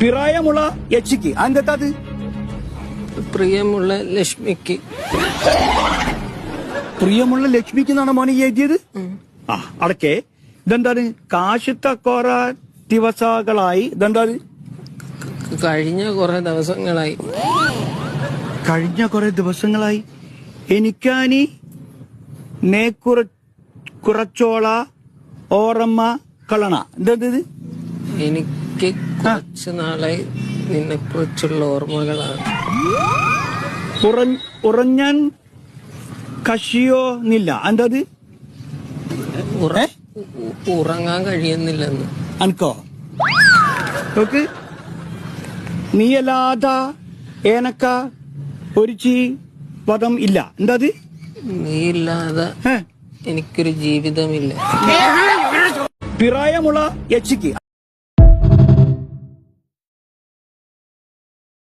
പിറായമുള്ള യക്ഷിക്ക് അതെന്താ അത്? പ്രിയമുള്ള ലക്ഷ്മിക്ക്. പ്രിയമുള്ള ലക്ഷ്മിക്ക് എന്നാണ് മോനെ എഴുതിയത്. ആ അടക്കേ ഇതെന്താണ്? കാശിത്തക്കോറ ദിവസങ്ങളായി ഇതെന്താണ്? കഴിഞ്ഞ കുറെ ദിവസങ്ങളായി. കഴിഞ്ഞ കുറെ ദിവസങ്ങളായി എനിക്കാനി നേ കുറച്ചോള ഓറമ്മ കളണ എന്തത്? എനിക്ക് കുറച്ച് നാളായി നിന്നെ കുറിച്ചുള്ള ഓർമ്മകളാണ്. ഉറഞ്ഞാൻ കഷിയോ നില്ല എന്തത്? ഉറങ്ങാൻ കഴിയുന്നില്ലെന്ന്. അനക്കോ നോക്ക് നീയല്ലാത ഏനക്ക ഒരു പദം ഇല്ല എന്തത്? നീയില്ലാതെ എനിക്കൊരു ജീവിതമില്ല. പിറായമുള്ള യക്ഷിക്ക്